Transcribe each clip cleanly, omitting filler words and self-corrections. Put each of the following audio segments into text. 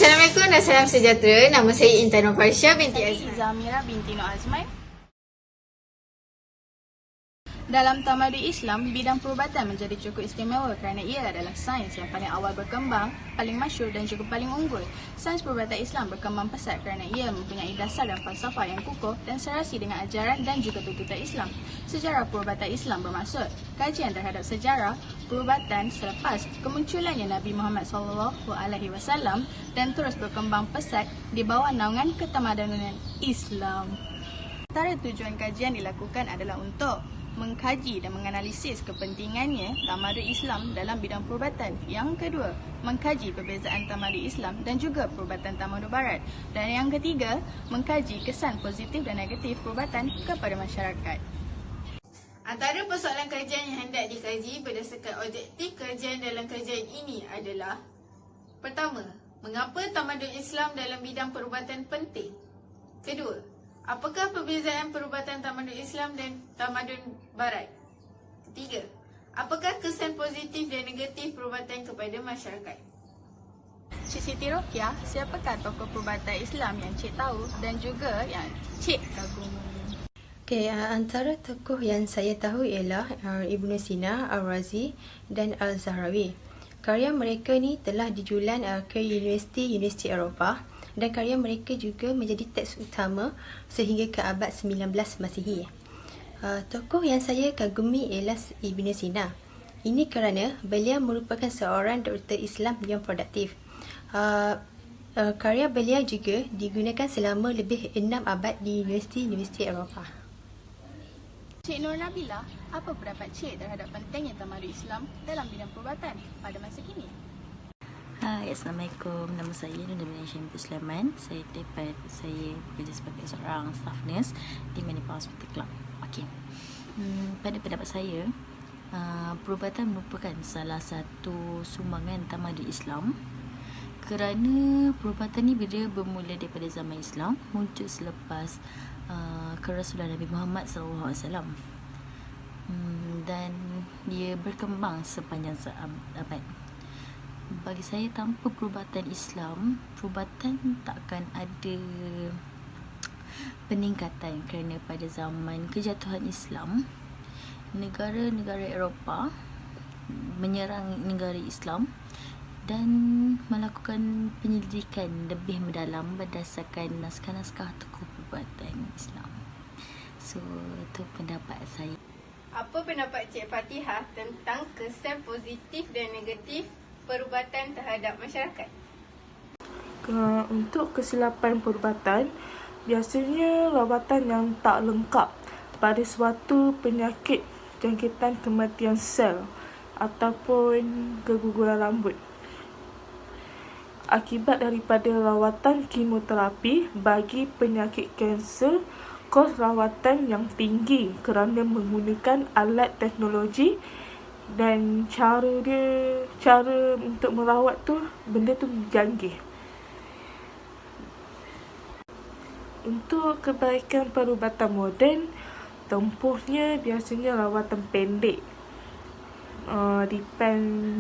Assalamualaikum dan salam sejahtera. Nama saya Intan Farsha binti Azman. Zamira binti Nur Azman. Dalam tamadun Islam, bidang perubatan menjadi cukup istimewa kerana ia adalah sains yang paling awal berkembang, paling masyhur dan juga paling unggul. Sains perubatan Islam berkembang pesat kerana ia mempunyai dasar dan falsafah yang kukuh dan serasi dengan ajaran dan juga tuntutan Islam. Sejarah perubatan Islam bermaksud kajian terhadap sejarah perubatan selepas kemunculannya Nabi Muhammad SAW dan terus berkembang pesat di bawah naungan ketamadunan Islam. Antara tujuan kajian dilakukan adalah untuk mengkaji dan menganalisis kepentingannya tamadun Islam dalam bidang perubatan. Yang kedua, mengkaji perbezaan tamadun Islam dan juga perubatan tamadun Barat. Dan yang ketiga, mengkaji kesan positif dan negatif perubatan kepada masyarakat. Antara persoalan kajian yang hendak dikaji berdasarkan objektif kajian dalam kajian ini adalah: pertama, mengapa tamadun Islam dalam bidang perubatan penting? Kedua, apakah perbezaan perubatan tamadun Islam dan tamadun Barat? Ketiga, apakah kesan positif dan negatif perubatan kepada masyarakat? Cik Siti Rokiah, siapakah tokoh perubatan Islam yang Cik tahu dan juga yang Cik kagumi? Antara tokoh yang saya tahu ialah Ibnu Sina, Al-Razi dan Al-Zahrawi. Karya mereka ni telah dijulan ke universiti-universiti Eropah dan karya mereka juga menjadi teks utama sehingga ke abad 19 Masihi. Tokoh yang saya kagumi ialah Ibnu Sina. Ini kerana beliau merupakan seorang doktor Islam yang produktif. Karya beliau juga digunakan selama lebih 6 abad di universiti-universiti Eropah. Cik Nur Nabila, apa pendapat Cik terhadap pentingnya tamadun Islam dalam bidang perubatan pada masa kini? Hai, Assalamualaikum. Nama saya Nurul Syamsul Sulaiman. Saya bekerja sebagai seorang staff nurse di Manipur Hospital Club. Okey. Pada pendapat saya, perubatan merupakan salah satu sumbangan tamadun Islam kerana perubatan ni bila bermula daripada zaman Islam, muncul selepas kerasulan Nabi Muhammad SAW, dan dia berkembang sepanjang abad. Bagi saya, tanpa perubatan Islam, perubatan takkan ada peningkatan kerana pada zaman kejatuhan Islam, negara-negara Eropah menyerang negara Islam dan melakukan penyelidikan lebih mendalam berdasarkan naskah-naskah tokoh perubatan Islam. So, itu pendapat saya. Apa pendapat Cik Fatihah tentang kesan positif dan negatif perubatan terhadap masyarakat? Untuk kesilapan perubatan, biasanya rawatan yang tak lengkap pada suatu penyakit jangkitan kematian sel ataupun keguguran rambut. Akibat daripada rawatan kemoterapi bagi penyakit kanser, kos rawatan yang tinggi kerana menggunakan alat teknologi dan cara untuk merawat tu, benda tu canggih. Untuk kebaikan perubatan moden, tempuhnya biasanya rawatan pendek.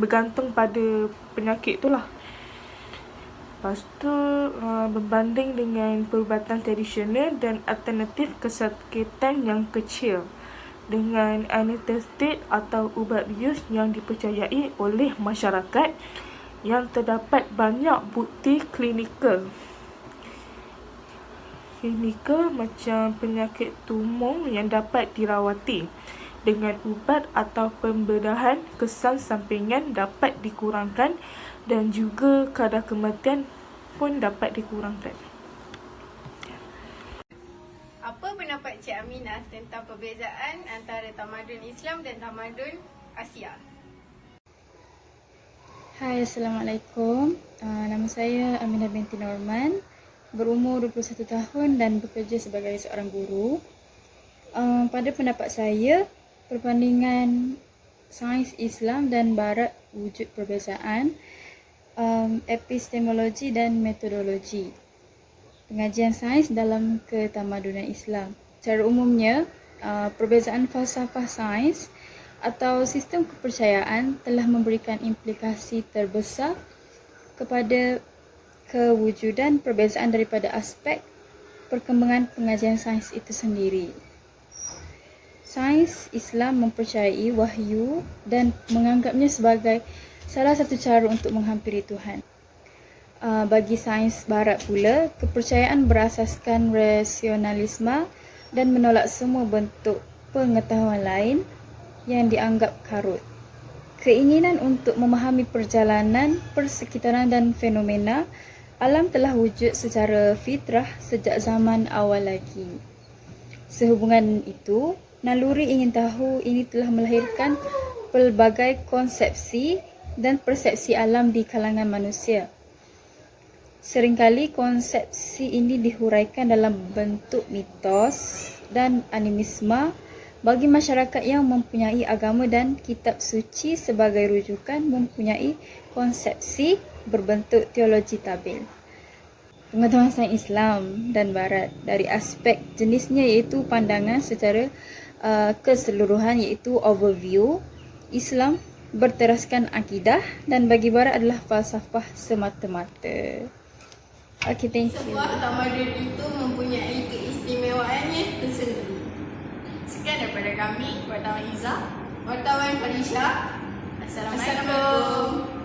Bergantung pada penyakit tu lah. Lepas tu, berbanding dengan perubatan tradisional dan alternatif kesakitan yang kecil dengan anestesik atau ubat bius yang dipercayai oleh masyarakat, yang terdapat banyak bukti klinikal macam penyakit tumor yang dapat dirawati dengan ubat atau pembedahan, kesan sampingan dapat dikurangkan dan juga kadar kematian pun dapat dikurangkan. Apa pendapat Cik Aminah tentang perbezaan antara tamadun Islam dan tamadun Asia? Hai, Assalamualaikum. Nama saya Aminah binti Norman, berumur 21 tahun dan bekerja sebagai seorang guru. Pada pendapat saya, perbandingan sains Islam dan Barat wujud perbezaan epistemologi dan metodologi pengajian sains dalam ketamadunan Islam. Secara umumnya, perbezaan falsafah sains atau sistem kepercayaan telah memberikan implikasi terbesar kepada kewujudan perbezaan daripada aspek perkembangan pengajian sains itu sendiri. Sains Islam mempercayai wahyu dan menganggapnya sebagai salah satu cara untuk menghampiri Tuhan. Bagi sains barat pula, kepercayaan berasaskan rasionalisme dan menolak semua bentuk pengetahuan lain yang dianggap karut. Keinginan untuk memahami perjalanan, persekitaran dan fenomena alam telah wujud secara fitrah sejak zaman awal lagi. Sehubungan itu, naluri ingin tahu ini telah melahirkan pelbagai konsepsi dan persepsi alam di kalangan manusia. Seringkali konsepsi ini dihuraikan dalam bentuk mitos dan animisme bagi masyarakat yang mempunyai agama dan kitab suci sebagai rujukan mempunyai konsepsi berbentuk teologi tabil. Pengetahuan sains Islam dan Barat dari aspek jenisnya iaitu pandangan secara keseluruhan iaitu overview. Islam berteraskan akidah dan bagi Barat adalah falsafah semata-mata. Okay, thank you. Sebuah tamadun itu mempunyai keistimewaannya tersendiri. Sekian daripada kami, wartawan Izzah. Wartawan Farisha. Assalamualaikum.